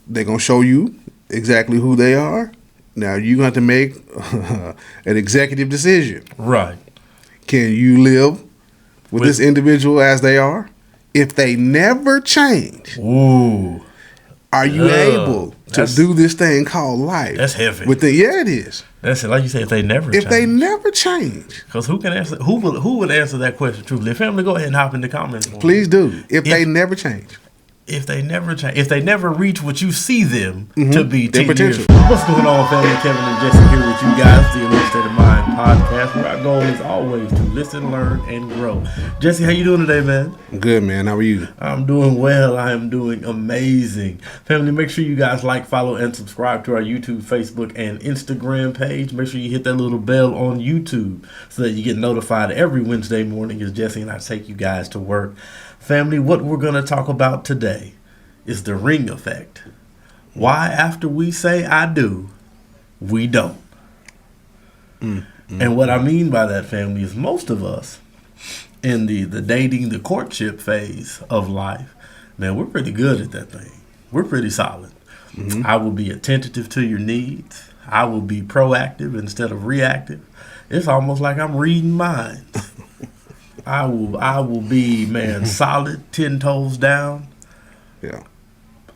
they're going to show you exactly who they are. Now, you're going to have to make an executive decision. Right. Can you live with this individual as they are? If they never change, are you able to do this thing called life? That's heavy. Yeah, it is. That's it. Like you said, if they never change. Because who can answer? Who would answer that question truthfully? Family, go ahead and hop in the comments. Please do. If they never change. If they never change, if they never reach what you see them to be, their potential. What's going on, family? Kevin and Jesse here with you guys, the Elite of Mind podcast, where our goal is always to listen, learn, and grow. Jesse, how you doing today, man? Good, man. How are you? I'm doing well. I am doing amazing. Family, make sure you guys like, follow, and subscribe to our YouTube, Facebook, and Instagram page. Make sure you hit that little bell on YouTube so that you get notified every Wednesday morning as Jesse and I take you guys to work. Family, what we're going to talk about today is the ring effect. Why after we say I do, we don't. And what I mean by that, family, is most of us in the dating, the courtship phase of life, man, we're pretty good at that thing. We're pretty solid. I will be attentive to your needs. I will be proactive instead of reactive. It's almost like I'm reading minds. I will be, man, solid, 10 toes down. Yeah.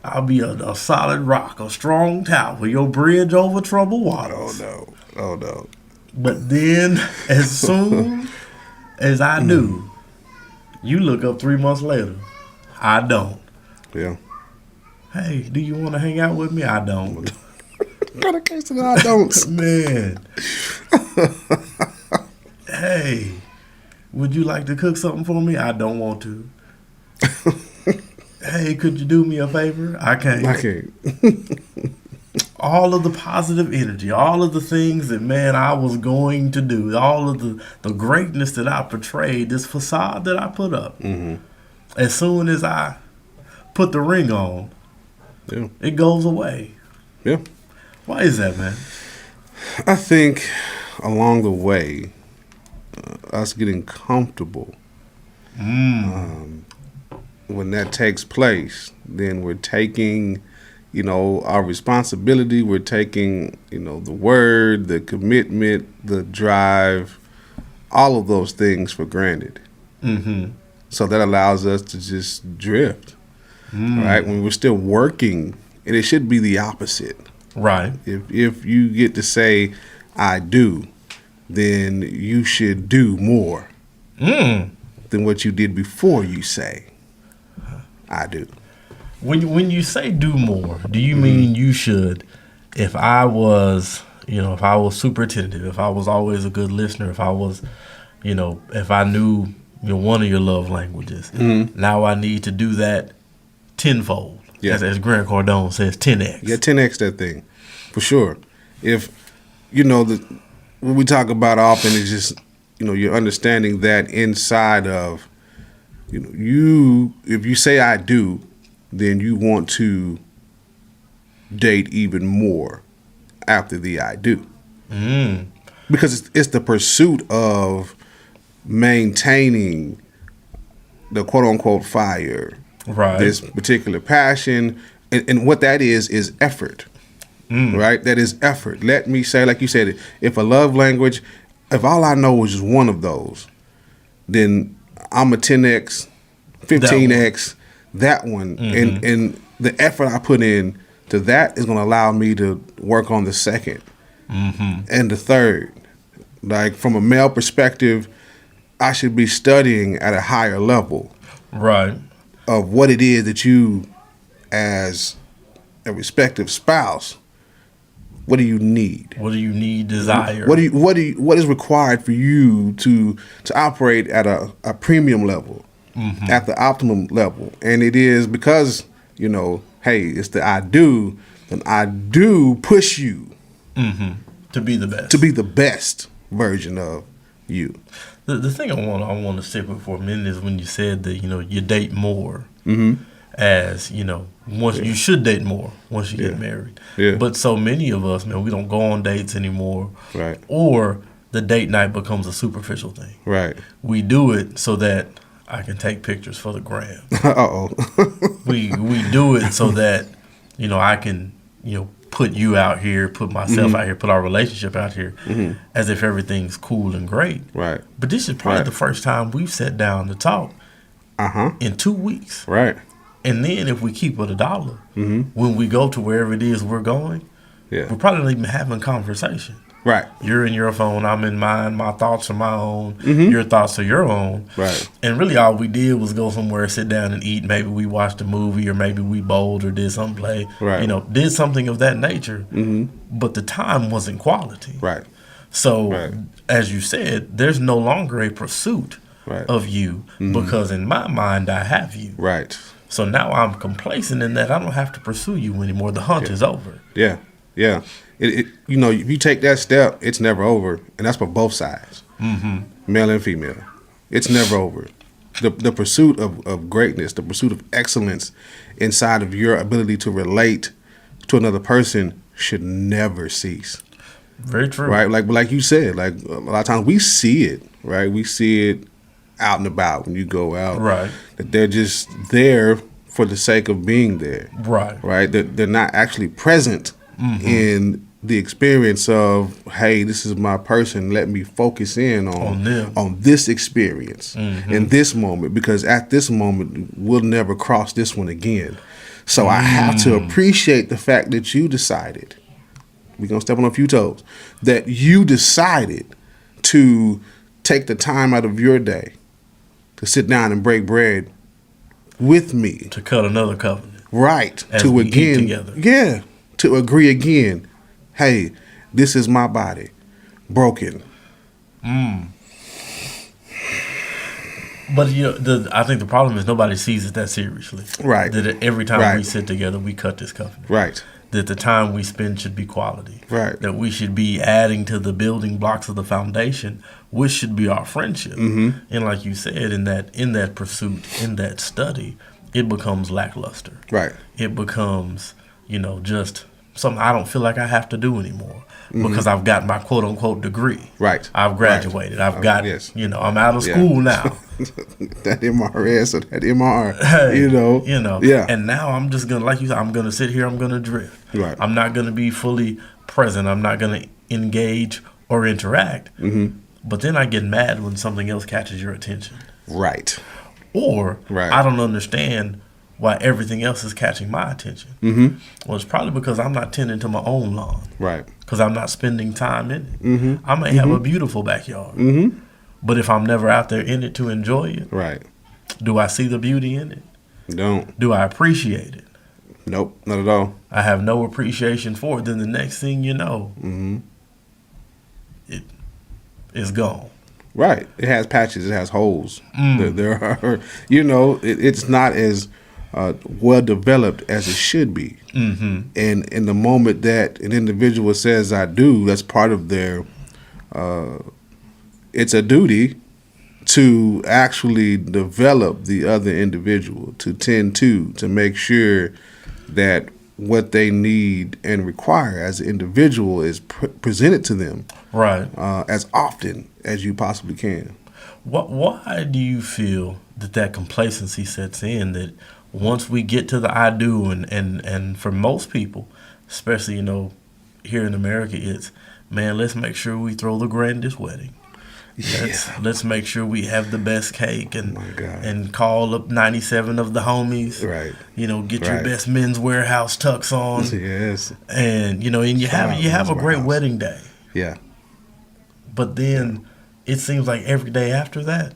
I'll be a solid rock, a strong tower, your bridge over troubled waters. Oh, no. But then, as soon as I do, you look up 3 months later. I don't. Yeah. Hey, do you want to hang out with me? I don't. Got a case of I don't. Man. Hey, would you like to cook something for me? I don't want to. Hey, could you do me a favor? I can't. All of the positive energy, all of the things that, man, I was going to do, all of the greatness that I portrayed, this facade that I put up. As soon as I put the ring on, it goes away. Yeah. Why is that, man? I think along the way, us getting comfortable, when that takes place, then we're taking, our responsibility. We're taking, the word, the commitment, the drive, all of those things for granted. So that allows us to just drift, right? When we're still working, and it should be the opposite. Right. If you get to say, I do, then you should do more than what you did before you say, I do. When you say do more, do you mean you should, if I was super attentive, if I was always a good listener, if I was, if I knew one of your love languages, now I need to do that tenfold. Yeah. As Grant Cardone says, 10x. Yeah, 10x that thing, for sure. If, what we talk about often is just, you're understanding that inside of, if you say I do, then you want to date even more after the I do. Because it's the pursuit of maintaining the quote-unquote fire. Right. This particular passion, and what that is effort, right? That is effort. Let me say, like you said, if a love language, if all I know is just one of those, then I'm a 10x, 15x, that one. And the effort I put in to that is going to allow me to work on the second and the third. Like from a male perspective, I should be studying at a higher level. Right. Of what it is that you, as a respective spouse, what do you need? What do you need? Desire. What is required for you to operate at a premium level, at the optimum level? And it is because hey, it's the I do, then I do push you to be the best. To be the best version of you. The thing I want to stick with for a minute is when you said that you date more, as once you should date more once you get married. Yeah. But so many of us, man, we don't go on dates anymore. Right. Or the date night becomes a superficial thing. Right. We do it so that I can take pictures for the gram. Uh-oh. we do it so that I can, put you out here, put myself out here, put our relationship out here as if everything's cool and great. Right. But this is probably the first time we've sat down to talk in 2 weeks. Right. And then if we keep it $1, when we go to wherever it is we're going, we're probably not even having a conversation. Right. You're in your phone, I'm in mine, my thoughts are my own, your thoughts are your own. Right. And really all we did was go somewhere, sit down and eat. Maybe we watched a movie, or maybe we bowled or did some play. Right. Did something of that nature. But the time wasn't quality. Right. So, as you said, there's no longer a pursuit of you because in my mind I have you. Right. So now I'm complacent in that I don't have to pursue you anymore. The hunt is over. Yeah. Yeah. If you take that step, it's never over, and that's for both sides, male and female. It's never over. The pursuit of greatness, the pursuit of excellence inside of your ability to relate to another person should never cease. Very true. Right? Like you said, like a lot of times we see it, right? We see it out and about when you go out. Right. That they're just there for the sake of being there. Right. Right? They're not actually present in the experience of, hey, this is my person. Let me focus in on this experience in this moment, because at this moment we'll never cross this one again. So I have to appreciate the fact that you decided. We're gonna step on a few toes. That you decided to take the time out of your day to sit down and break bread with me, to cut another covenant. Right. As to we again, eat together. Yeah. To agree again. Hey, this is my body, broken. But I think the problem is nobody sees it that seriously. Right. That every time we sit together, we cut this covenant. Right. That the time we spend should be quality. Right. That we should be adding to the building blocks of the foundation, which should be our friendship. And like you said, in that pursuit, in that study, it becomes lackluster. Right. It becomes, just something I don't feel like I have to do anymore because I've got my quote unquote degree. Right. I've graduated. I've got, I'm out of school now. That MRS or that MR, Yeah. And now I'm just going to, like you said, I'm going to sit here, I'm going to drift. Right. I'm not going to be fully present. I'm not going to engage or interact. But then I get mad when something else catches your attention. Right. Or I don't understand why everything else is catching my attention. Well, it's probably because I'm not tending to my own lawn. Right. Because I'm not spending time in it. I may have a beautiful backyard. But if I'm never out there in it to enjoy it, right. Do I see the beauty in it? Don't. Do I appreciate it? Nope, not at all. I have no appreciation for it. Then the next thing you know, it is gone. Right. It has patches. It has holes. There are, it's not as well developed as it should be. And in the moment that an individual says "I do," that's part of their. It's a duty to actually develop the other individual, to tend to make sure that what they need and require as an individual is presented to them, right, as often as you possibly can. Why do you feel that complacency sets in? That once we get to the "I do," and for most people, especially here in America, it's, man, let's make sure we throw the grandest wedding. Let's make sure we have the best cake and call up 97 of the homies. Right. Get your best Men's Warehouse tux on. Yes. And and you have a great wedding day. Yeah. But then it seems like every day after that,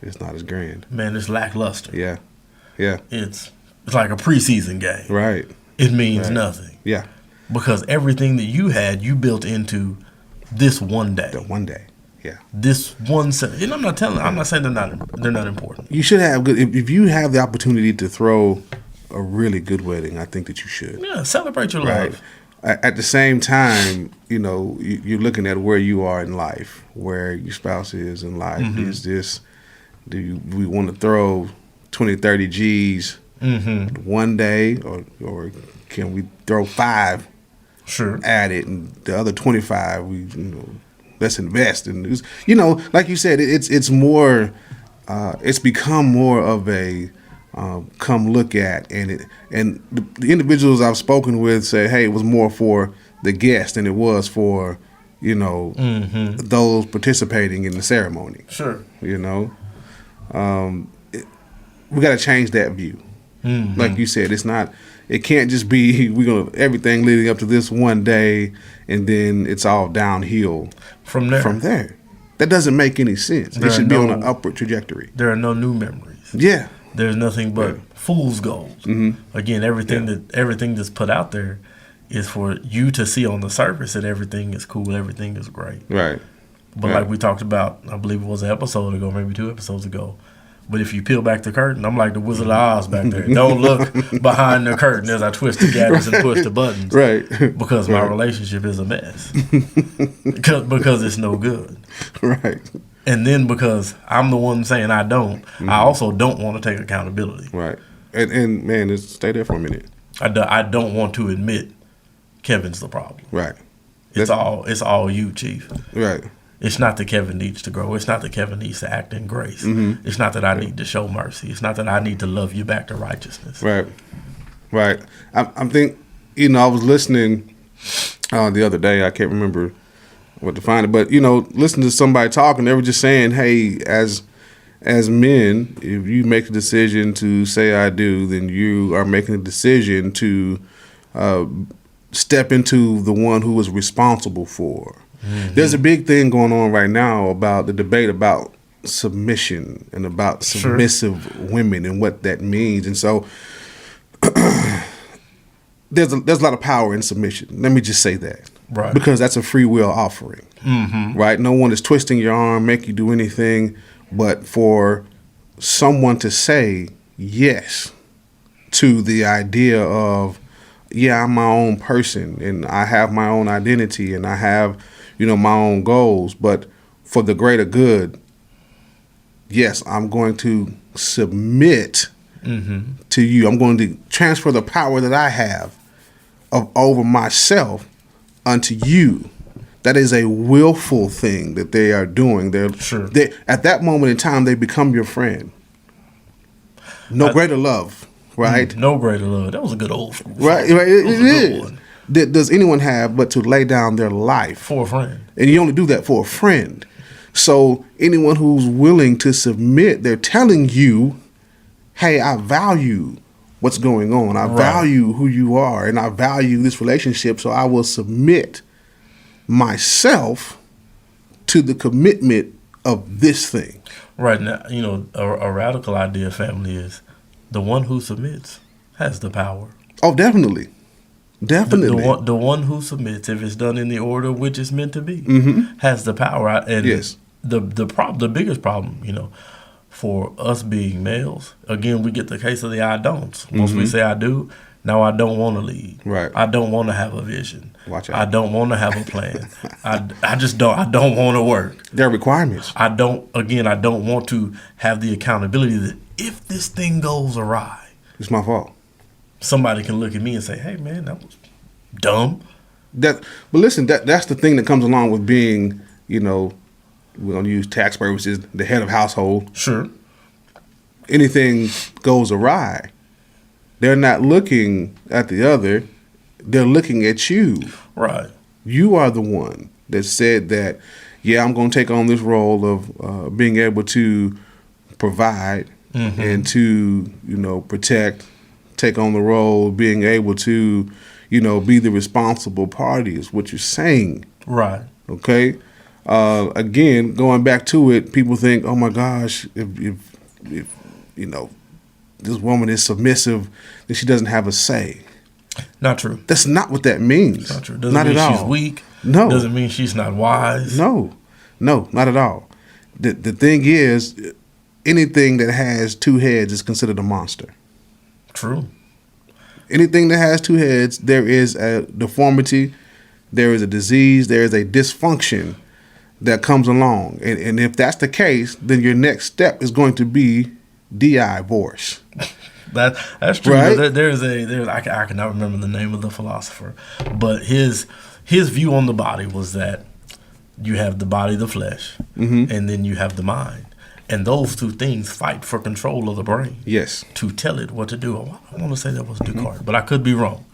it's not as grand. Man, it's lackluster. Yeah. Yeah. It's like a preseason game. Right. It means nothing. Yeah. Because everything that you had, you built into this one day. The one day. Yeah. This one set. I'm not saying they're not important. You should have good. If you have the opportunity to throw a really good wedding, I think that you should. Yeah, celebrate your love. At the same time, you're looking at where you are in life, where your spouse is in life. Do we want to throw 20, 30 G's one day, or can we throw 5 at it, and the other 25 let's invest in this. Like you said, it's more. It's become more of a come look at, and the individuals I've spoken with say, hey, it was more for the guest than it was for those participating in the ceremony. Sure. We got to change that view. Like you said, it can't just be everything leading up to this one day and then it's all downhill from there. That doesn't make any sense. It should be on an upward trajectory. There are no new memories. Yeah. There's nothing but fool's gold. Again, everything that's put out there is for you to see on the surface that everything is cool, everything is great. Right. But like we talked about, I believe it was an episode ago, maybe 2 episodes ago. But if you peel back the curtain, I'm like the Wizard of Oz back there. Don't look behind the curtain as I twist the gadgets and push the buttons. Right. Because my relationship is a mess. because it's no good. Right. And then because I'm the one saying I don't, I also don't want to take accountability. Right. And man, stay there for a minute. I don't want to admit Kevin's the problem. Right. It's all you, Chief. Right. It's not that Kevin needs to grow. It's not that Kevin needs to act in grace. It's not that I need to show mercy. It's not that I need to love you back to righteousness. Right. Right. I think, I was listening the other day. I can't remember what to find it, but, listening to somebody talking, they were just saying, hey, as men, if you make a decision to say I do, then you are making a decision to step into the one who is responsible for. There's a big thing going on right now about the debate about submission and about submissive women and what that means. And so there's a lot of power in submission. Let me just say that. Right. Because that's a free will offering. Right? No one is twisting your arm, make you do anything, but for someone to say yes to the idea of, yeah, I'm my own person and I have my own identity and I have my own goals, but for the greater good, yes, I'm going to submit to you. I'm going to transfer the power that I have over myself unto you. That is a willful thing that they are doing. They at that moment in time, they become your friend. No greater love, right? No greater love. That was a good old school. Right, right. It is. Does anyone have but to lay down their life for a friend? And you only do that for a friend. So anyone who's willing to submit, they're telling you, hey, I value what's going on. I value who you are, and I value this relationship, so I will submit myself to the commitment of this thing. Right now, a radical idea, family, is the one who submits has the power. Oh, definitely. Definitely. The one who submits, if it's done in the order which it's meant to be, has the power. And yes. The biggest problem, for us being males, again, we get the case of the I don'ts. Once we say I do, now I don't want to lead. Right. I don't want to have a vision. Watch out. I don't want to have a plan. I just don't. I don't want to work. There are requirements. I don't want to have the accountability that if this thing goes awry, it's my fault. Somebody can look at me and say, hey, man, that was dumb. But listen, that's the thing that comes along with being, we're going to use tax purposes, the head of household. Sure. Anything goes awry, they're not looking at the other. They're looking at you. Right. You are the one that said that, yeah, I'm going to take on this role of being able to provide and to, protect, take on the role of being able to, be the responsible party is what you're saying. Right. Okay. Again, going back to it, people think, oh my gosh, if this woman is submissive, then she doesn't have a say. Not true. That's not what that means. Not true. Doesn't not mean at she's all. Weak. No. Doesn't mean she's not wise. No, not at all. The thing is, anything that has two heads is considered a monster. True. Anything that has two heads, there is a deformity, there is a disease, there is a dysfunction that comes along. And if that's the case, then your next step is going to be divorce. That's true. Right? I cannot remember the name of the philosopher, but his view on the body was that you have the body, the flesh, and then you have the mind. And those two things fight for control of the brain. Yes. To tell it what to do. I want to say that was Descartes, but I could be wrong.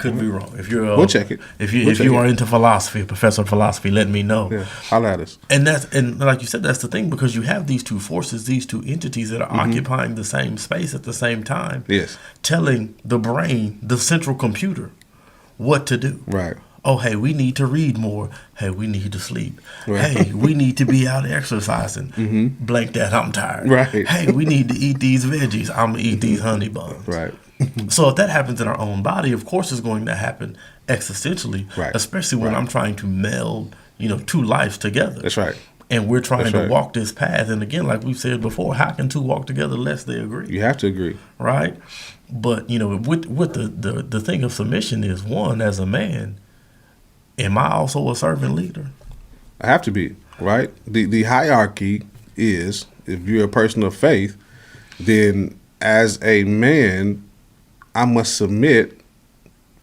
Be wrong. If you're we'll check it. If you are into philosophy, a professor of philosophy, let me know. Yeah, holla at us. And like you said, that's the thing, because you have these two forces, these two entities that are occupying the same space at the same time. Yes. Telling the brain, the central computer, what to do. Right. Oh, hey, we need to read more. Hey, we need to sleep. Right. Hey, we need to be out exercising. Blank that, I'm tired. Right. Hey, we need to eat these veggies. I'm going to eat these honey buns. Right. So if that happens in our own body, of course it's going to happen existentially, right. especially when I'm trying to meld, two lives together. That's right. And we're trying to walk this path. And again, like we've said before, how can two walk together unless they agree? You have to agree. Right? But, with the thing of submission is, one, as a man, am I also a servant leader? I have to be, right? The hierarchy is, if you're a person of faith, then as a man, I must submit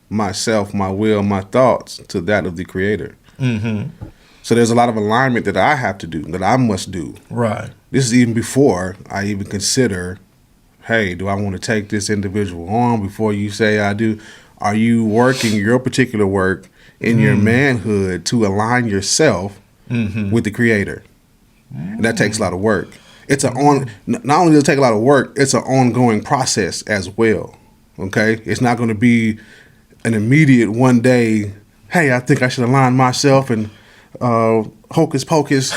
myself, my will, my thoughts to that of the Creator. Mm-hmm. So there's a lot of alignment that I have to do, that I must do. Right. This is even before I even consider, hey, do I want to take this individual on before you say I do? Are you working your particular work in your manhood to align yourself with the Creator? And that takes a lot of work. It's not only does it take a lot of work, it's an ongoing process as well. Okay? It's not going to be an immediate one day, hey, I think I should align myself and hocus pocus,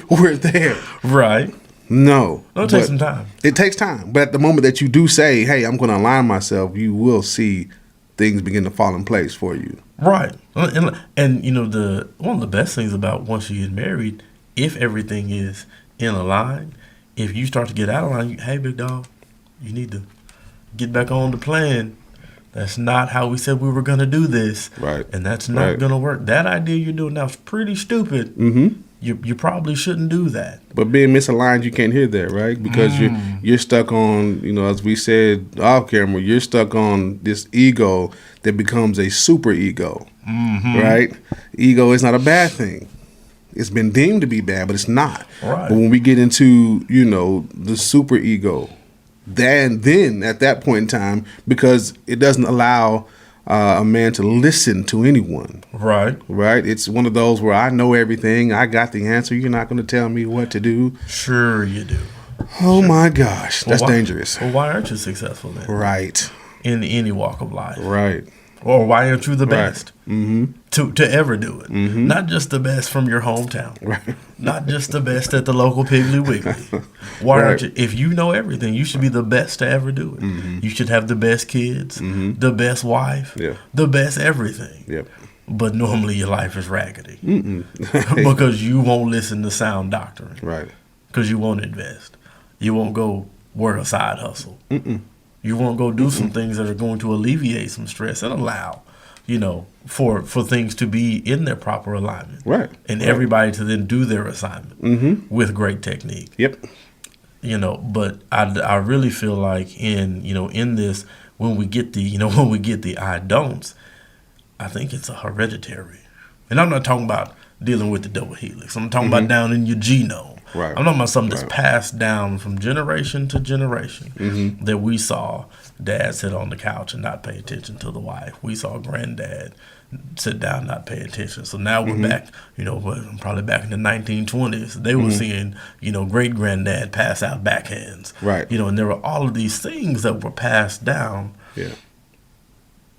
we're there. Right. No. It'll take some time. It takes time. But at the moment that you do say, hey, I'm going to align myself, you will see things begin to fall in place for you. Right. And one of the best things about once you get married, if everything is in a line, if you start to get out of line, hey, big dog, you need to get back on the plan. That's not how we said we were going to do this. Right. And that's not going to work. That idea you're doing now is pretty stupid. Mm-hmm. You probably shouldn't do that. But being misaligned, you can't hear that, right? Because you're stuck on, as we said off camera, you're stuck on this ego that becomes a super ego, right? Ego is not a bad thing. It's been deemed to be bad, but it's not. Right. But when we get into, the super ego, then at that point in time, because it doesn't allow a man to listen to anyone. Right. Right? It's one of those where I know everything. I got the answer. You're not going to tell me what to do. Sure you do. Oh, my gosh. That's dangerous. Well, why aren't you successful then? Right. In any walk of life. Right. Or why aren't you the best Mm-hmm. to ever do it? Mm-hmm. Not just the best from your hometown. Right. Not just the best at the local Piggly Wiggly. Why aren't you? If you know everything, you should be the best to ever do it. Mm-hmm. You should have the best kids, the best wife, the best everything. Yep. But normally your life is raggedy because you won't listen to sound doctrine. Right. Because you won't invest. You won't go work a side hustle. Mm-mm. You won't go do some things that are going to alleviate some stress and allow, for things to be in their proper alignment. Right. And everybody to then do their assignment with great technique. Yep. But I really feel like in this, when we get the I don'ts, I think it's a hereditary. And I'm not talking about dealing with the double helix. I'm talking about down in your genome. Right. I'm talking about something that's passed down from generation to generation that we saw dad sit on the couch and not pay attention to the wife. We saw granddad sit down and not pay attention. So now we're back, probably back in the 1920s. They were seeing, great-granddad pass out backhands. Right. And there were all of these things that were passed down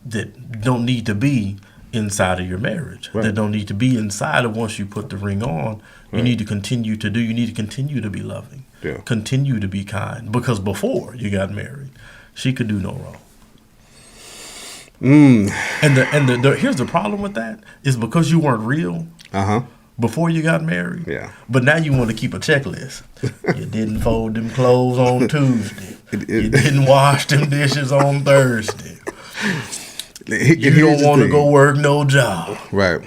that don't need to be inside of your marriage, that don't need to be inside of once you put the ring on. You need to continue to do. You need to continue to be loving, continue to be kind, because before you got married, she could do no wrong. And here's the problem with that is because you weren't real before you got married. Yeah. But now you want to keep a checklist. You didn't fold them clothes on Tuesday. You didn't wash them dishes on Thursday. You don't want to go work no job. Right.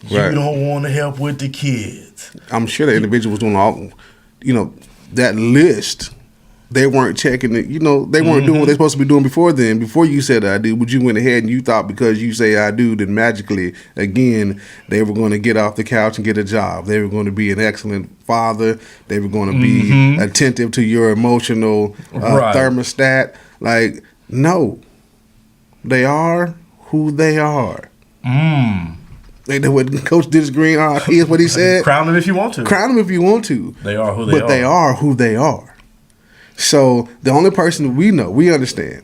You don't want to help with the kids. I'm sure the individual was doing all, that list they weren't checking it. You know, they weren't doing what they're supposed to be doing before then. Before you said I do, but you went ahead and you thought because you say I do, then magically, again, they were going to get off the couch and get a job. They were going to be an excellent father. They were going to be attentive to your emotional thermostat. Like, no. They are who they are. They what Coach Dennis Green is what he said. Crown them if you want to. Crown them if you want to. They are who they are. But they are who they are. So the only person we know, we understand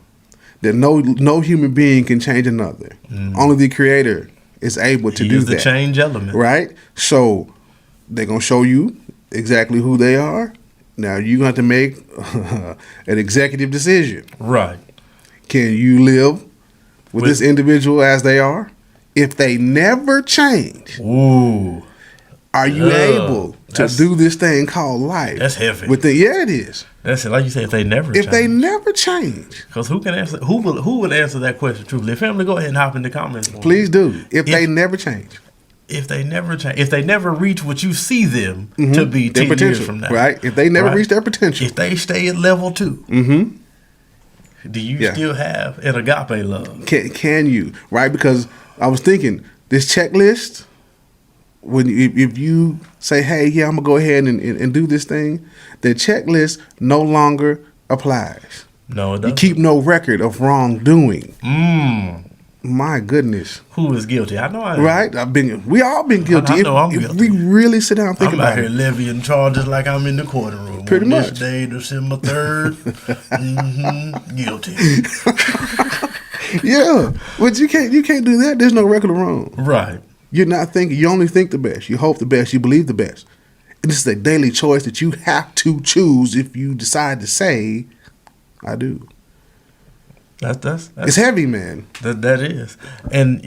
that no human being can change another. Only the Creator is able to do that. He is the change element. Right? So they're going to show you exactly who they are. Now you're going to have to make an executive decision. Right. Can you live with this individual as they are? If they never change, are you able to do this thing called life? That's heavy. Yeah, it is. That's it. Like you said, if they never change. Because who can answer? Who would answer that question truthfully? Family, go ahead and hop in the comments. Please do. If they never change. If they never change. If they never reach what you see them to be 10 years from now. Right. If they never reach their potential. If they stay at level 2. Do you still have an agape love? Can you? Right? Because I was thinking, this checklist, if you say, hey, yeah, I'm going to go ahead and do this thing, the checklist no longer applies. No, it doesn't. You keep no record of wrongdoing. My goodness. Who is guilty? I know I am. Right? We all been guilty. I know I'm guilty. If we really sit down and think about it. I'm out here levying charges like I'm in the courtroom. Pretty much. This day, December 3rd, guilty. Yeah, but you can't do that. There's no record of wrong. Right. You're not thinking. You only think the best. You hope the best. You believe the best. And this is a daily choice that you have to choose if you decide to say, "I do." That's it's heavy, man. That is, and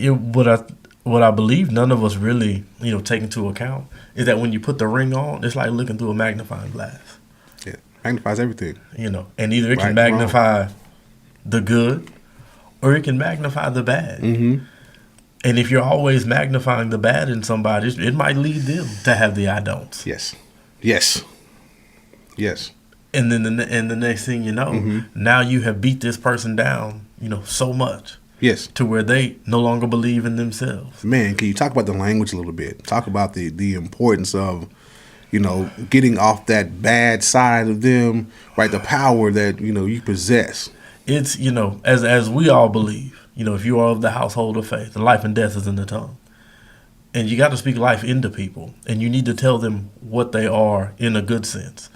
what I believe none of us really take into account is that when you put the ring on, it's like looking through a magnifying glass. Yeah, magnifies everything. And either it can magnify the good, or it can magnify the bad. And if you're always magnifying the bad in somebody, it might lead them to have the I don'ts. Yes. And then the next thing you know, now you have beat this person down, so much. Yes. To where they no longer believe in themselves. Man, can you talk about the language a little bit? Talk about the importance of, getting off that bad side of them, right? The power that, you possess. It's, as we all believe, if you are of the household of faith, the life and death is in the tongue. And you got to speak life into people. And you need to tell them what they are in a good sense.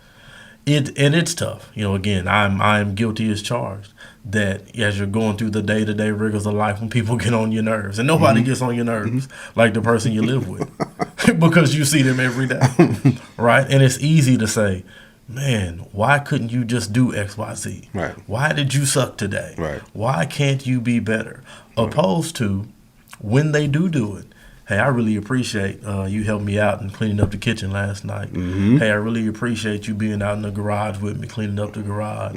And it's tough. Again, I'm guilty as charged. That as you're going through the day-to-day rigors of life, when people get on your nerves, and nobody gets on your nerves like the person you live with, because you see them every day, right? And it's easy to say, man, why couldn't you just do X, Y, Z? Right. Why did you suck today? Right. Why can't you be better? Opposed to when they do it. Hey, I really appreciate you helped me out and cleaning up the kitchen last night. Hey, I really appreciate you being out in the garage with me, cleaning up the garage.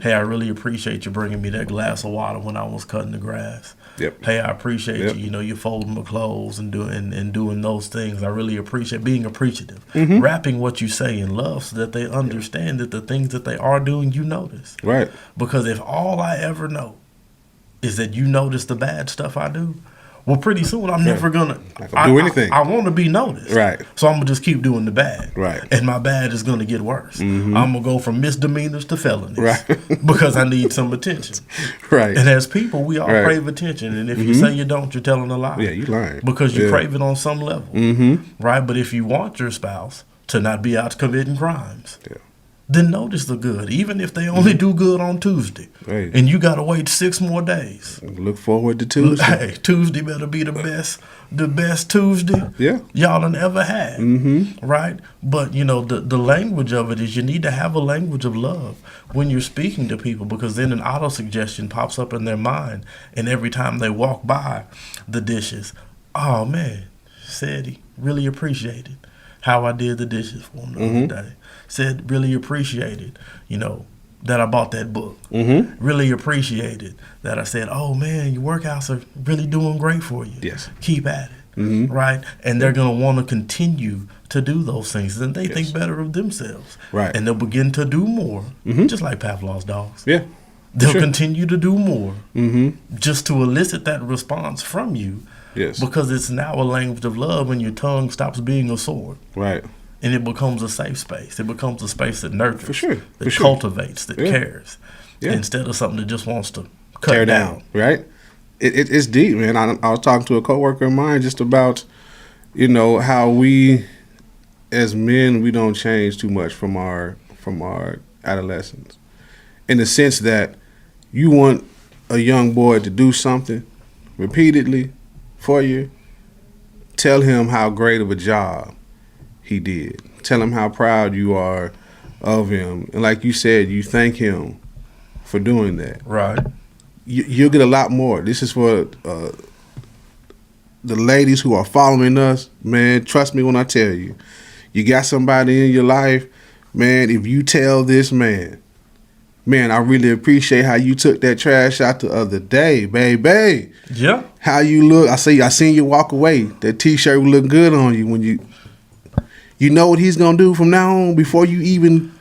Hey, I really appreciate you bringing me that glass of water when I was cutting the grass. Yep. Hey, I appreciate you. You folding my clothes and doing those things. I really appreciate being appreciative. Wrapping what you say in love so that they understand that the things that they are doing, you notice. Right. Because if all I ever know is that you notice the bad stuff I do, well, pretty soon I'm never gonna do anything. I want to be noticed, right? So I'm gonna just keep doing the bad, right? And my bad is gonna get worse. I'm gonna go from misdemeanors to felonies, right? Because I need some attention, right? And as people, we all crave attention, and if you say you don't, you're telling a lie. Yeah, you lying because you crave it on some level, right? But if you want your spouse to not be out committing crimes, then notice the good, even if they only do good on Tuesday, and you gotta wait 6 more days. Look forward to Tuesday. Hey, Tuesday better be the best Tuesday y'all done ever had, right? But the language of it is you need to have a language of love when you're speaking to people, because then an auto suggestion pops up in their mind, and every time they walk by the dishes, oh man, said he really appreciated how I did the dishes for him the other day. Said really appreciated, that I bought that book. Really appreciated that I said, oh man, your workouts are really doing great for you. Yes. Keep at it. right? And they're going to want to continue to do those things. And they Yes. think better of themselves. Right. And they'll begin to do more, just like Pavlov's dogs. Yeah. They'll Sure. continue to do more just to elicit that response from you. Yes. Because it's now a language of love when your tongue stops being a sword. Right. And it becomes a safe space. It becomes a space that nurtures, For sure. that For sure. cultivates, that Yeah. cares, Yeah. instead of something that just wants to cut Tear down. right? It's deep, man. I was talking to a coworker of mine just about, how we, as men, we don't change too much from our adolescence, in the sense that you want a young boy to do something repeatedly for you. Tell him how great of a job he did. Tell him how proud you are of him, and like you said, you thank him for doing that. Right. You'll get a lot more. This is for the ladies who are following us, man. Trust me when I tell you, you got somebody in your life, man. If you tell this man, I really appreciate how you took that trash out the other day, baby. Yeah. How you look. I seen you walk away. That T-shirt would look good on you when you know what he's gonna do from now on before you even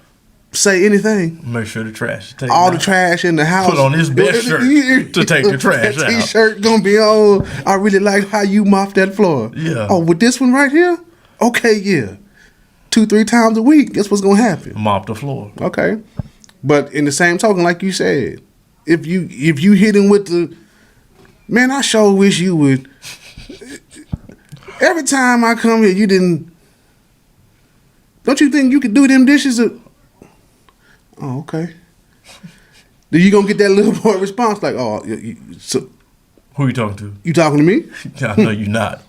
say anything. Make sure the trash is taken All out. the trash in the house. Put on his best shirt to take the trash that out. T-shirt gonna be on. I really like how you mop that floor. Yeah. Oh, with this one right here? Okay, yeah. 2-3 times a week. Guess what's gonna happen? Mop the floor. Okay. But in the same token, like you said, if you hit him with the, man, I sure wish you would. Every time I come here, you didn't. Don't you think you could do them dishes? Oh, okay. Then you gonna get that little boy response like, oh, so Who you talking to? you talking to me? I know you're not.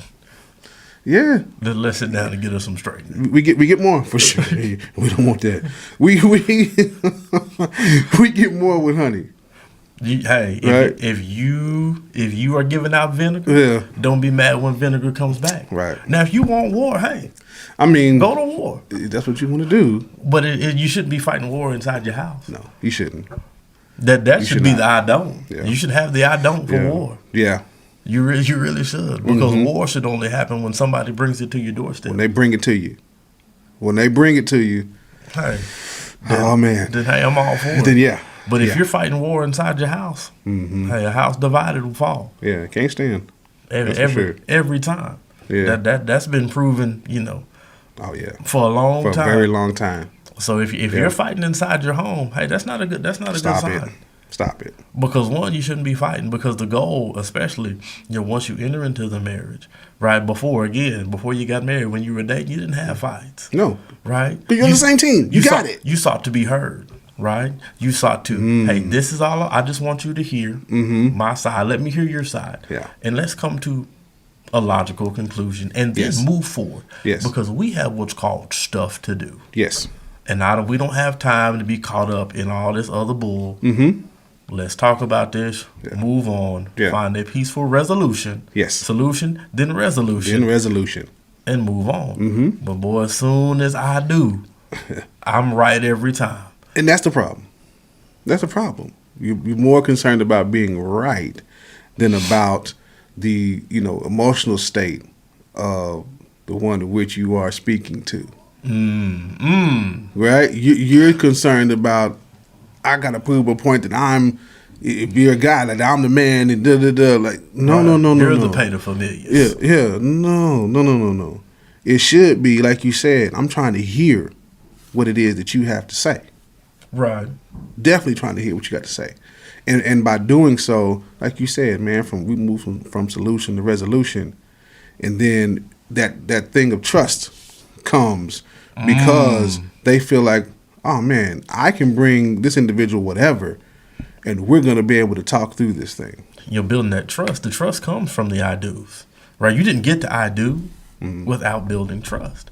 Yeah, Let's sit down and get us some straightening. we get more for sure. We don't want that. We we get more with honey. Hey, Right. if you are giving out vinegar, Yeah. don't be mad when vinegar comes back. Right. Now, if you want war, hey, I mean, go to war. that's what you want to do. But you shouldn't be fighting war inside your house. No, you shouldn't. That should should be not. the I don't. Yeah. You should have the I don't for Yeah. war. Yeah, You really should, because war should only happen when somebody brings it to your doorstep. when they bring it to you. When they bring it to you, Hey, oh man. then hey, I'm all for it. Then yeah. But if Yeah. you're fighting war inside your house, hey, a house divided will fall Yeah, can't stand. That's for every sure. every time. Yeah. That's been proven, Oh yeah. for a long For time. a very long time. So if you're fighting inside your home, hey, that's not a good Stop sign. it. Stop it. Because one, you shouldn't be fighting, because the goal, especially, once you enter into the marriage, right, before you got married, when you were dating, you didn't have fights, No. right? But you're on the same team. You got it. You sought to be heard, right? You sought to, hey, this is all, I just want you to hear my side. Let me hear your side. Yeah. And let's come to a logical conclusion and then Yes. move forward. Yes. Because we have what's called stuff to do. Yes. And we don't have time to be caught up in all this other bull. Let's talk about this, move on, Yeah. find a peaceful resolution. Yes. Solution, then resolution, In resolution. and move on. But boy, as soon as I do, I'm right every time. And that's the problem. That's the problem. You're more concerned about being right than about the emotional state of the one to which you are speaking to. Right? You're concerned about, I gotta prove a point that if you're a guy, like I'm the man, and like no. You're the paterfamilias. Yeah, no. It should be like you said. I'm trying to hear what it is that you have to say. Right. Definitely trying to hear what you got to say, and by doing so, like you said, man, we move from solution to resolution, and then that thing of trust comes because they feel like, oh man, I can bring this individual whatever, and we're gonna be able to talk through this thing. You're building that trust. The trust comes from the I do's, right? You didn't get to I do without building trust.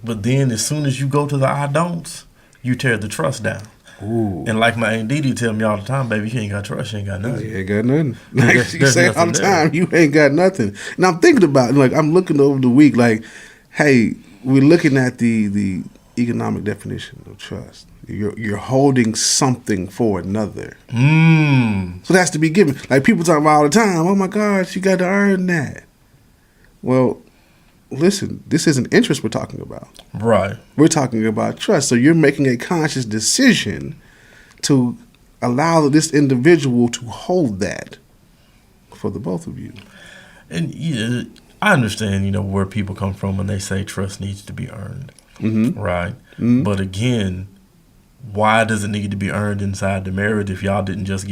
But then as soon as you go to the I don'ts, you tear the trust down. Ooh. And like my Aunt Didi tell me all the time, baby, if you ain't got trust, you ain't got nothing. You ain't got nothing. Like There's she say all nothing the there. time, you ain't got nothing. And I'm thinking about it, like I'm looking over the week, like, hey, we're looking at the economic definition of trust. You're holding something for another. So that's to be given. Like people talk about all the time, oh my gosh, you got to earn that. Well, listen, this isn't interest we're talking about. Right. We're talking about trust. So you're making a conscious decision to allow this individual to hold that for the both of you. And yeah, I understand, where people come from when they say trust needs to be earned. Mm-hmm. Right. Mm-hmm. But again, why does it need to be earned inside the marriage if y'all didn't just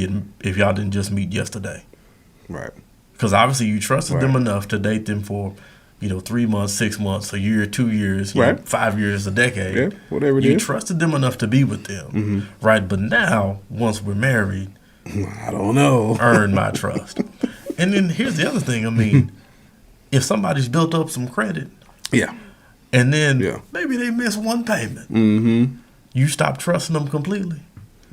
meet yesterday? Right. Because obviously you trusted them Right. enough to date them for, 3 months, 6 months, a year, 2 years, Right. 5 years, a decade. Yeah, whatever it You is. trusted them enough to be with them. Mm-hmm. Right. But now, once we're married, I don't know. earn my trust. And then here's the other thing. I mean, if somebody's built up some credit Yeah. and then Yeah. maybe they miss one payment, Mm-hmm. you stop trusting them completely.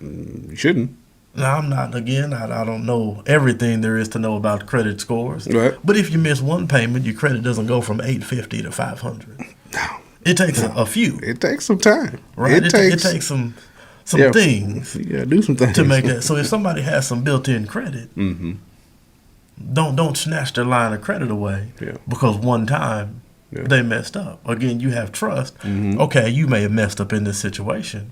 You shouldn't. Now, I'm not, again, I don't know everything there is to know about credit scores. Right. But if you miss one payment, your credit doesn't go from 850 to 500. No. It takes a few. It takes some time. Right? It takes some things You gotta do some things to make that. So if somebody has some built-in credit, Mm-hmm. don't snatch their line of credit away Yeah. because one time Yeah. they messed up. Again, you have trust. Mm-hmm. Okay, you may have messed up in this situation,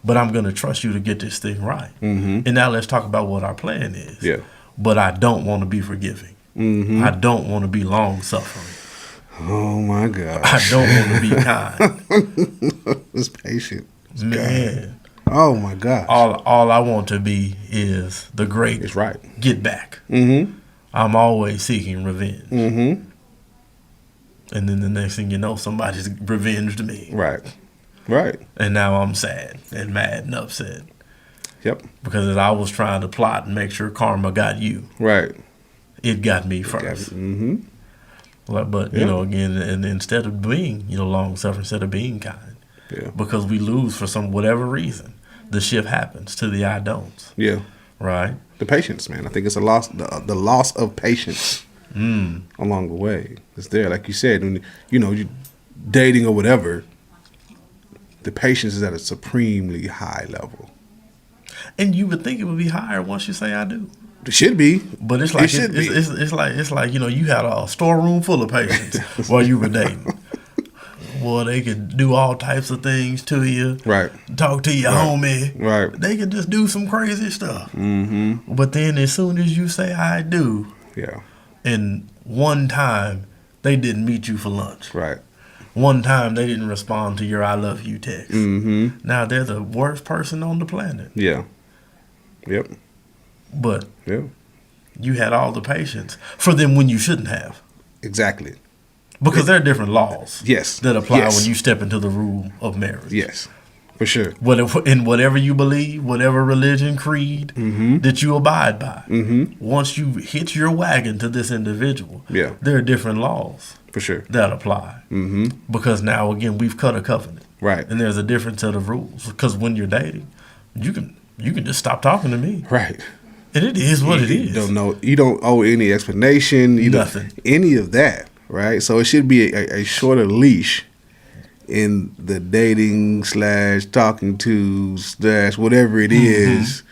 but I'm going to trust you to get this thing right. Mm-hmm. And now let's talk about what our plan is. Yeah. But I don't want to be forgiving. Mm-hmm. I don't want to be long-suffering. Oh my God. I don't want to be kind. It's patient. Man, Oh my gosh. all I want to be is the great It's right. get back. Mm-hmm. I'm always seeking revenge. Mm-hmm. And then the next thing you know, somebody's revenged me. Right. Right. And now I'm sad and mad and upset. Yep. Because as I was trying to plot and make sure karma got you, Right. it got me first. Mm-hmm. But Yeah. again, and instead of being, long-suffering, instead of being kind, Yeah. because we lose for whatever reason, the shift happens to the I don'ts, Yeah. right? The patience, man. I think it's a loss. The loss of patience along the way. It's there, like you said. When you dating or whatever, the patience is at a supremely high level. And you would think it would be higher once you say I do. It should be. But it's like It should be. it's like you had a storeroom full of patients while you were dating. Boy, they could do all types of things to you. Right. Talk to your homie. Right. They could just do some crazy stuff. Mm-hmm. But then as soon as you say I do, Yeah. and one time they didn't meet you for lunch. Right. One time they didn't respond to your I love you text. Mm-hmm. Now they're the worst person on the planet. Yeah. Yep. But Yeah. you had all the patience for them when you shouldn't have. Exactly. Because there are different laws Yes. that apply Yes. when you step into the room of marriage. Yes. For sure. In whatever you believe, whatever religion, creed that you abide by, once you hitch your wagon to this individual, Yeah. there are different laws For sure. that apply. Mm-hmm. Because now, again, we've cut a covenant. Right. And there's a different set of rules. Because when you're dating, you can just stop talking to me. Right. And it is what it You is. don't know. You don't owe any explanation. Nothing. Any of that. Right. So it should be a shorter leash in the dating / talking to / whatever it is.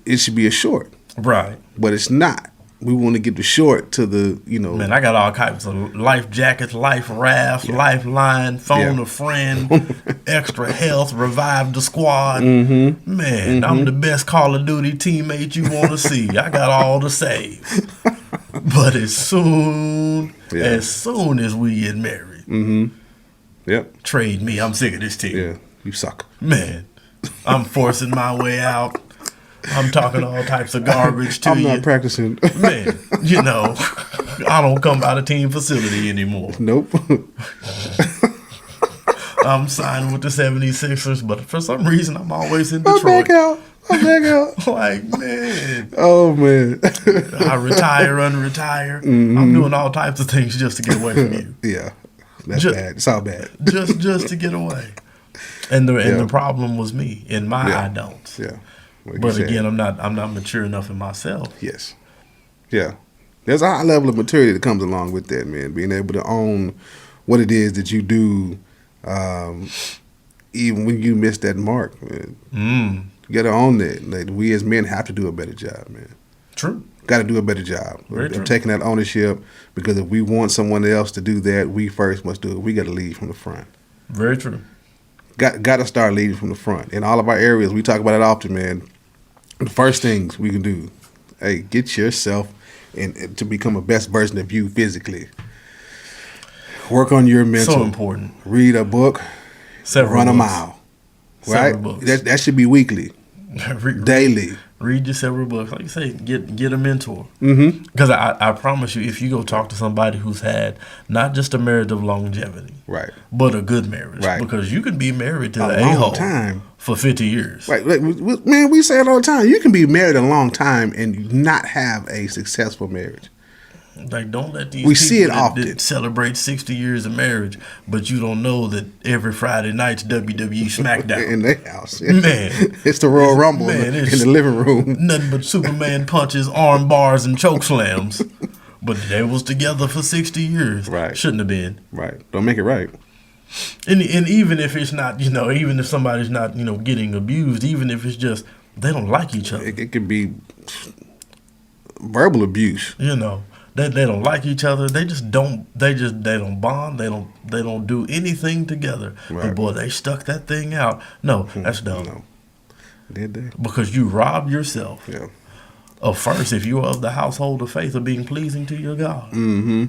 It should be a short, Right. but it's not. We want to get the short to the Man, I got all kinds of life jackets, life raft, lifeline, phone Yeah. a friend, extra health, revive the squad. Man, I'm the best Call of Duty teammate you want to see. I got all the saves. But as soon as we get married, Yep. trade me. I'm sick of this team. Yeah. You suck. Man, I'm forcing my way out. I'm talking all types of garbage to I'm you. not practicing. Man, I don't come by the team facility anymore. Nope. I'm signing with the 76ers, but for some reason I'm always in I'm Detroit. back out. I'm back out. Like, man, Oh man. I retire, unretire. I'm doing all types of things just to get away from you. Yeah. That's Just- bad. It's all bad. Just to get away. And the Yeah. problem was me and my Yeah. I don'ts. Yeah. Like you But said. again, I'm not mature enough in myself. Yes. Yeah. There's a high level of maturity that comes along with that, man. Being able to own what it is that you do, even when you miss that mark, man. You got to own that. Like, we as men have to do a better job, man. True. got to do a better job of taking that ownership, because if we want someone else to do that, we first must do it. We got to lead from the front. Very true. Got to start leading from the front. In all of our areas, we talk about it often, man. The first things we can do, hey, get yourself and to become a best version of you physically. Work on your mental. So important. Read a book. Run a mile. Right? That should be weekly. Daily. Read your several books. Like you say, get a mentor. Because I promise you, if you go talk to somebody who's had not just a marriage of longevity, right, but a good marriage, right, because you can be married to the a-hole time for 50 years. Right. Man, we say it all the time. You can be married a long time and not have a successful marriage. Like, don't let these we people see it often. That celebrate 60 years of marriage, but you don't know that every Friday night's WWE SmackDown. In their house. Man. It's the Royal Rumble in the living room. Nothing but Superman punches, arm bars, and choke slams. But they was together for 60 years. Right. Shouldn't have been. Right. Don't make it right. And even if it's not, even if somebody's not, getting abused, even if it's just they don't like each other. It could be verbal abuse. They don't like each other. They don't bond. They don't do anything together. Right. But boy, they stuck that thing out. No, that's dumb. No. Did they? Because you rob yourself. Yeah. Of first, if you are of the household of faith, of being pleasing to your God. Mm-hmm.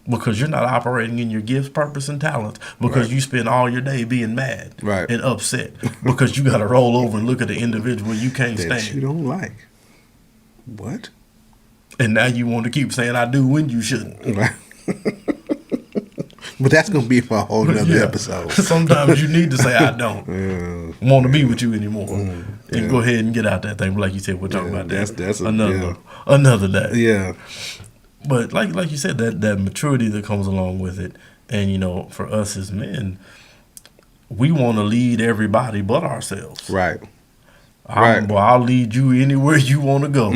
Because you're not operating in your gifts, purpose, and talents. Because you spend all your day being mad and upset. Because you got to roll over and look at the individual you can't stand. That you don't like. What? And now you want to keep saying I do when you shouldn't. Right. But that's going to be for a whole nother episode. Sometimes you need to say I don't want to be with you anymore. And go ahead and get out that thing. But like you said, we'll talk about that that's another day. Yeah. But like you said, that maturity that comes along with it. And, for us as men, we want to lead everybody but ourselves. Right. I'll lead you anywhere you want to go,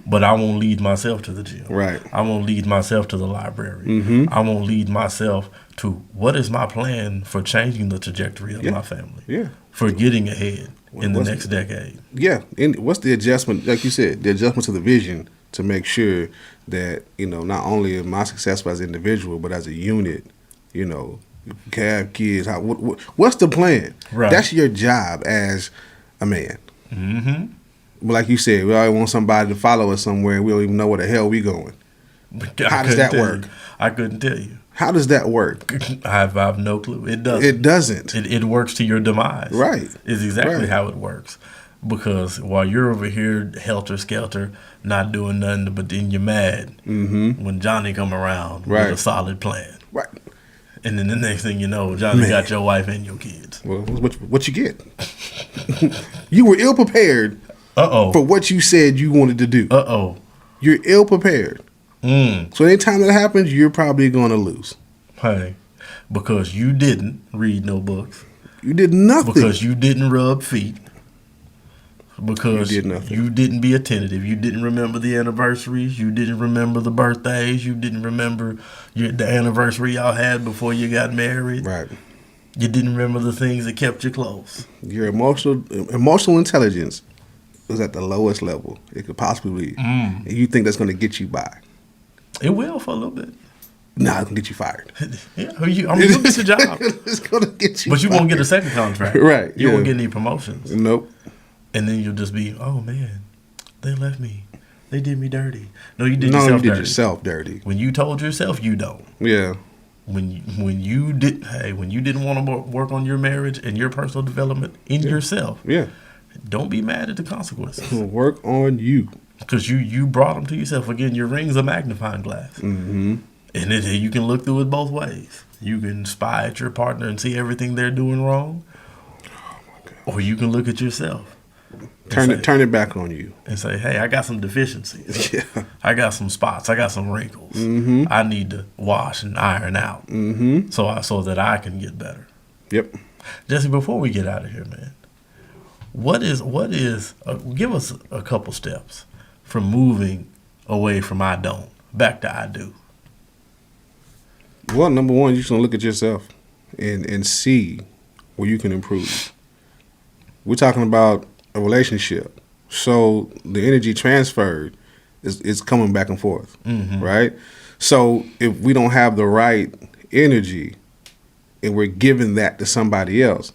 but I won't lead myself to the gym. Right. I won't lead myself to the library. I won't lead myself to what is my plan for changing the trajectory of my family. Yeah. For getting ahead in the next decade. Yeah. And what's the adjustment, like you said, the adjustment to the vision to make sure that, not only am I successful as an individual, but as a unit, have kids. What's the plan? Right. That's your job as a man. But like you said, we always want somebody to follow us somewhere, and we don't even know where the hell we going. How does that work? I couldn't tell you. How does that work? I have no clue. It doesn't. It doesn't. It works to your demise. Right. Is exactly how it works. Because while you're over here helter-skelter, not doing nothing, but then you're mad when Johnny come around with a solid plan. Right. And then the next thing you know, Johnny got your wife and your kids. Well, what you get? You were ill prepared for what you said you wanted to do. You're ill prepared. So anytime that happens, you're probably going to lose. Hey, because you didn't read no books. You did nothing. Because you didn't rub feet. Because you did nothing. You didn't be attentive. You didn't remember the anniversaries. You didn't remember the birthdays. You didn't remember the anniversary y'all had before you got married. Right. You didn't remember the things that kept you close. Your emotional intelligence is at the lowest level it could possibly be. And you think that's going to get you by. It will for a little bit. Nah, it's going to get you fired. You'll get your job. It's going to get you But you fired. won't get a second contract. Right. You won't get any promotions. Nope. And then you'll just be, oh man, they left me. They did me dirty. No, you did yourself dirty. When you told yourself you don't. Yeah. When you didn't want to work on your marriage and your personal development in yourself. Yeah. Don't be mad at the consequences. Work on you. Because you brought them to yourself. Again, your ring's a magnifying glass. And you can look through it both ways. You can spy at your partner and see everything they're doing wrong. Oh my God. Or you can look at yourself. Turn it back on you. And say, hey, I got some deficiencies. Yeah. I got some spots. I got some wrinkles. I need to wash and iron out so that I can get better. Yep. Jesse, before we get out of here, man, what is give us a couple steps from moving away from I don't back to I do? Well, number one, you just gonna look at yourself and see where you can improve. We're talking about a relationship, so the energy transferred It's coming back and forth, right? So if we don't have the right energy and we're giving that to somebody else,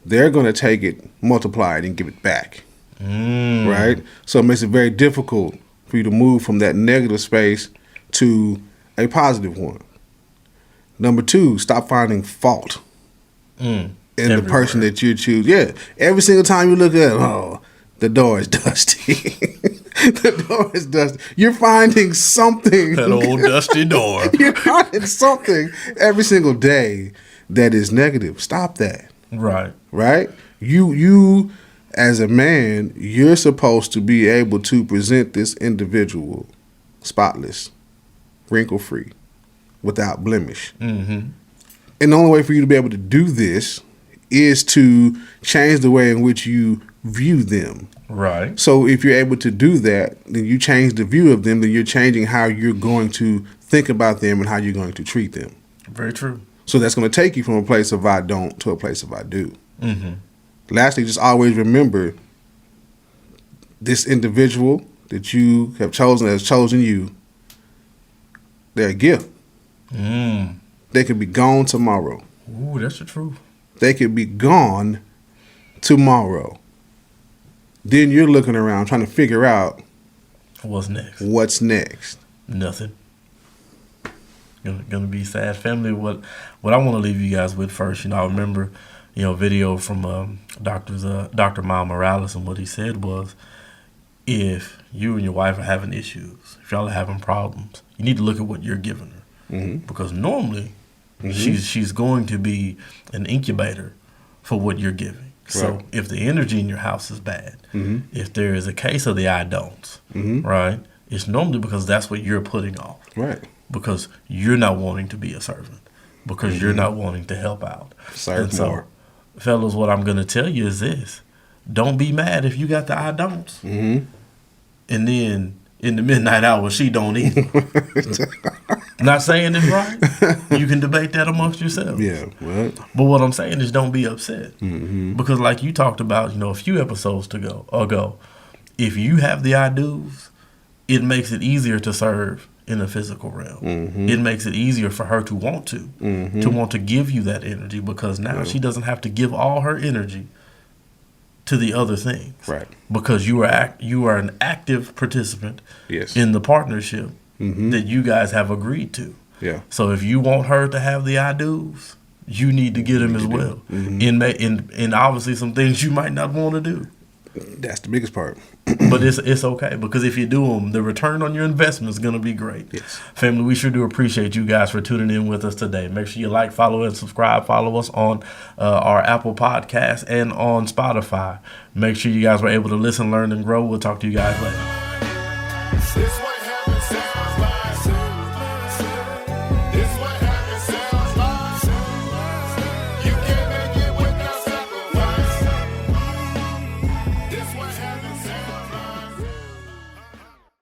they're going to take it, multiply it, and give it back, right? So it makes it very difficult for you to move from that negative space to a positive one. Number 2, stop finding fault in the person that you choose. Yeah, every single time you look at it, oh, the door is dusty. The door is dusty. You're finding something. That old dusty door. You're finding something every single day that is negative. Stop that. Right. Right? You as a man, you're supposed to be able to present this individual spotless, wrinkle-free, without blemish. And the only way for you to be able to do this is to change the way in which you view them. Right. So if you're able to do that, then you change the view of them, then you're changing how you're going to think about them and how you're going to treat them. Very true. So that's going to take you from a place of I don't to a place of I do. Lastly, just always remember this individual that you have chosen has chosen you, they're a gift. They could be gone tomorrow. Ooh, that's the truth. They could be gone tomorrow. Then you're looking around trying to figure out what's next. Nothing. Gonna be sad. Family, what I want to leave you guys with first, I remember, video from Dr. Miles Morales, and what he said was, if you and your wife are having issues, if y'all are having problems, you need to look at what you're giving her. Because normally she's going to be an incubator for what you're giving. So if the energy in your house is bad, if there is a case of the I don'ts, right, it's normally because that's what you're putting off. Right. Because you're not wanting to be a servant. Because you're not wanting to help out. Serve more. So, fellas, what I'm going to tell you is this. Don't be mad if you got the I don'ts. And then in the midnight hour, she don't either. Not saying it's right. You can debate that amongst yourselves. Yeah, what? But what I'm saying is don't be upset. Because like you talked about, a few episodes ago, if you have the I do's, it makes it easier to serve in the physical realm. It makes it easier for her to want to give you that energy, because now she doesn't have to give all her energy to the other things. Right. Because you are an active participant in the partnership that you guys have agreed to. Yeah. So if you want her to have the I do's, you need to get them as well. And obviously some things you might not want to do. That's the biggest part. But it's okay, because if you do them, the return on your investment is going to be great. Yes. Family, we sure do appreciate you guys for tuning in with us today. Make sure you like, follow, and subscribe. Follow us on our Apple Podcast and on Spotify. Make sure you guys were able to listen, learn, and grow. We'll talk to you guys later.